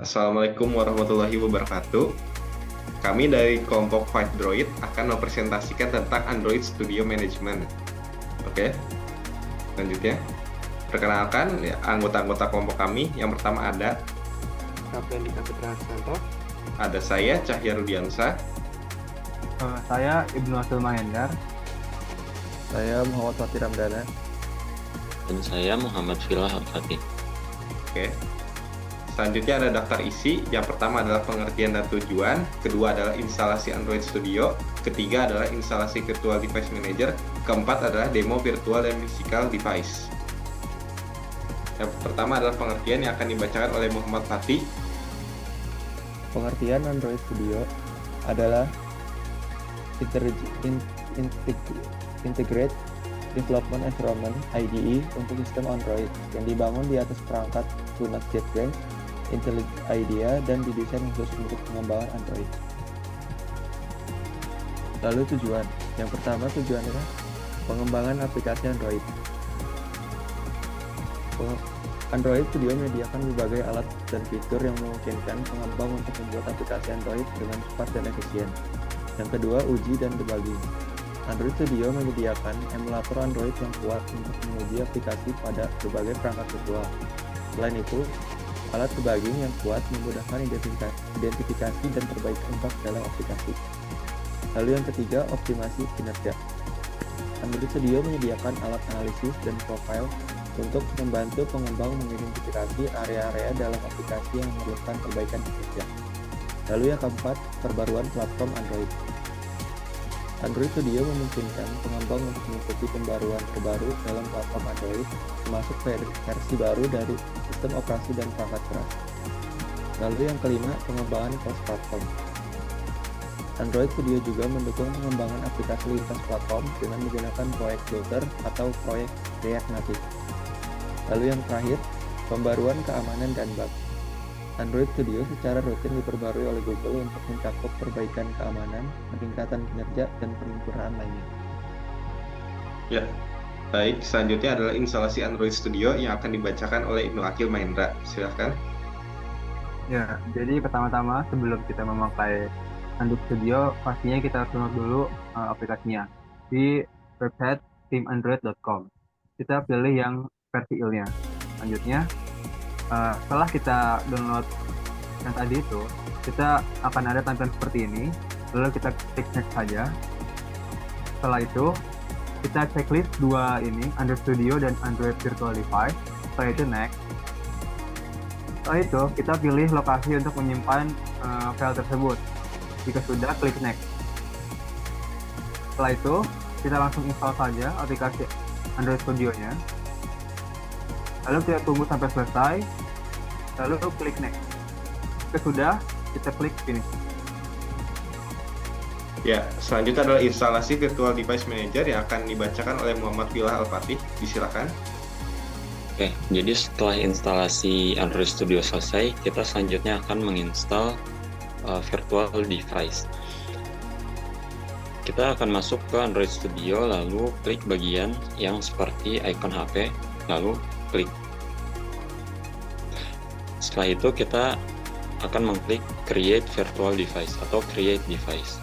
Assalamualaikum warahmatullahi wabarakatuh. Kami dari kelompok Five Droid akan mempresentasikan tentang Android Studio Management. Oke, selanjutnya perkenalkan ya, anggota-anggota kelompok kami. Yang pertama Kapendika Putra Santo. ada saya Cahya Rudiansa, Saya Ibnu Atul Mahendar. Saya Muhammad Fatih Ramdana. Dan saya Muhammad Filah Al-Fatih. Oke. Selanjutnya ada daftar isi. Yang pertama adalah pengertian dan tujuan, kedua adalah instalasi Android Studio, ketiga adalah instalasi Virtual Device Manager, keempat adalah demo virtual dan physical device. Yang pertama adalah pengertian yang akan dibacakan oleh Muhammad Fatih. Pengertian Android Studio adalah Integrated Development Environment (IDE) untuk sistem Android yang dibangun di atas perangkat lunak JetBrains, IntelliJ IDEA, dan didesain khusus untuk pengembangan Android. Lalu tujuan. Yang pertama tujuan adalah pengembangan aplikasi Android. Android Studio menyediakan berbagai alat dan fitur yang memungkinkan pengembang untuk membuat aplikasi Android dengan cepat dan efisien. Yang kedua, uji dan debugging. Android Studio menyediakan emulator Android yang kuat untuk menguji aplikasi pada berbagai perangkat virtual. Selain itu, alat debugging yang kuat memudahkan identifikasi dan perbaikan bug dalam aplikasi. Lalu yang ketiga, optimasi kinerja. Android Studio menyediakan alat analisis dan profile untuk membantu pengembang mengidentifikasi area-area dalam aplikasi yang memerlukan perbaikan kinerja. Lalu yang keempat, perbaruan platform Android. Android Studio memungkinkan pengembang untuk mengikuti pembaruan terbaru dalam platform Android, termasuk versi baru dari sistem operasi dan perangkat keras. Lalu yang kelima, pengembangan cross-platform. Android Studio juga mendukung pengembangan aplikasi lintas platform dengan menggunakan proyek Flutter atau proyek React Native. Lalu yang terakhir, pembaruan keamanan dan bug. Android Studio secara rutin diperbarui oleh Google untuk mencakup perbaikan keamanan, peningkatan kinerja, dan penyempurnaan lainnya. Ya, baik. Selanjutnya adalah instalasi Android Studio yang akan dibacakan oleh Ibnu Akil Mahendra. Silakan. Ya, jadi pertama-tama sebelum kita memakai Android Studio, pastinya kita harus download dulu aplikasinya di website teamandroid.com. Kita pilih yang versi ilnya. Selanjutnya, setelah kita download yang tadi itu, kita akan ada tampilan seperti ini. Lalu kita klik next saja. Setelah itu, kita checklist dua ini, Android Studio dan Android Virtual Device. Setelah itu next. Setelah itu, kita pilih lokasi untuk menyimpan file tersebut. Jika sudah, klik next. Setelah itu, kita langsung install saja aplikasi Android Studio-nya. Lalu kita tunggu sampai selesai, lalu klik next. Jika sudah, kita klik finish. Ya, selanjutnya adalah instalasi Virtual Device Manager yang akan dibacakan oleh Muhammad Filah Al-Fatih. Disilakan. Oke, jadi setelah instalasi Android Studio selesai, kita selanjutnya akan menginstal Virtual Device. Kita akan masuk ke Android Studio, lalu klik bagian yang seperti icon HP, lalu klik. Setelah itu kita akan mengklik Create Virtual Device atau Create Device.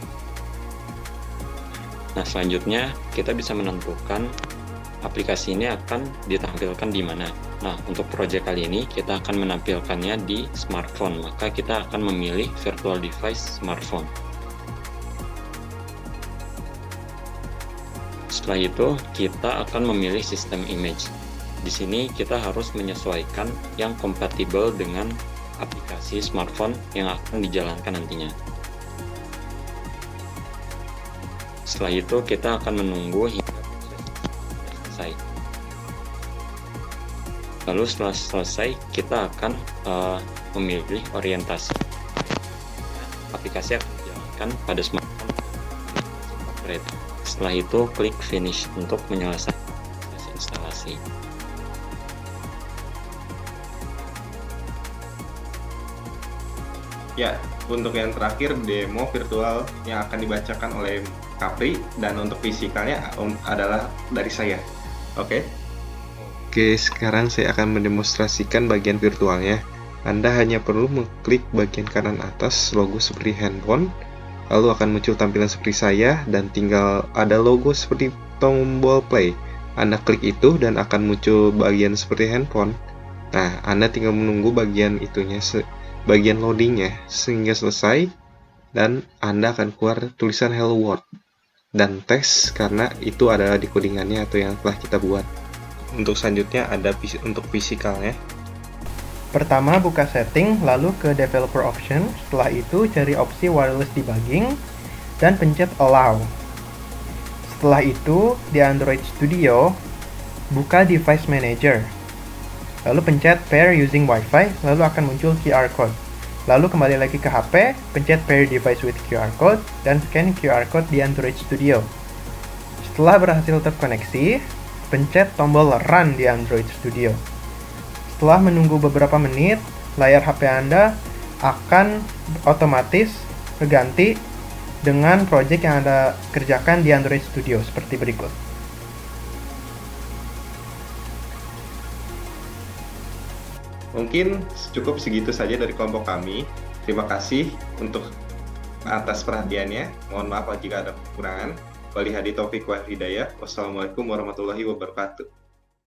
Nah, selanjutnya kita bisa menentukan aplikasi ini akan ditampilkan di mana. Nah, untuk project kali ini kita akan menampilkannya di smartphone, maka kita akan memilih Virtual Device Smartphone. Setelah itu, kita akan memilih sistem image. Di sini kita harus menyesuaikan yang kompatibel dengan aplikasi smartphone yang akan dijalankan nantinya. Setelah itu kita akan menunggu hingga proses selesai. Lalu setelah selesai kita akan memilih orientasi. Aplikasi akan dijalankan pada smartphone. Setelah itu klik finish untuk menyelesaikan proses instalasi. Ya, untuk yang terakhir demo virtual yang akan dibacakan oleh Kapri, dan untuk fisikalnya adalah dari saya. Oke, sekarang saya akan mendemonstrasikan bagian virtualnya. Anda hanya perlu mengklik bagian kanan atas logo seperti handphone, lalu akan muncul tampilan seperti saya, dan tinggal ada logo seperti tombol play. Anda klik itu dan akan muncul bagian seperti handphone. Nah, Anda tinggal menunggu bagian itunya, bagian loadingnya sehingga selesai, dan Anda akan keluar tulisan Hello World dan teks karena itu adalah decodingannya atau yang telah kita buat. Untuk selanjutnya ada untuk fisikalnya. Pertama, buka setting, lalu ke developer option. Setelah itu, cari opsi wireless debugging dan pencet allow. Setelah itu, di Android Studio, buka device manager. Lalu pencet pair using Wi-Fi, lalu akan muncul QR code. Lalu kembali lagi ke HP, pencet pair device with QR code, dan scan QR code di Android Studio. Setelah berhasil terkoneksi, pencet tombol run di Android Studio. Setelah menunggu beberapa menit, layar HP Anda akan otomatis berganti dengan project yang Anda kerjakan di Android Studio seperti berikut. Mungkin cukup segitu saja dari kelompok kami. Terima kasih atas perhatiannya. Mohon maaf jika ada kekurangan. Walihadi taufik wal hidayah. Wassalamualaikum warahmatullahi wabarakatuh.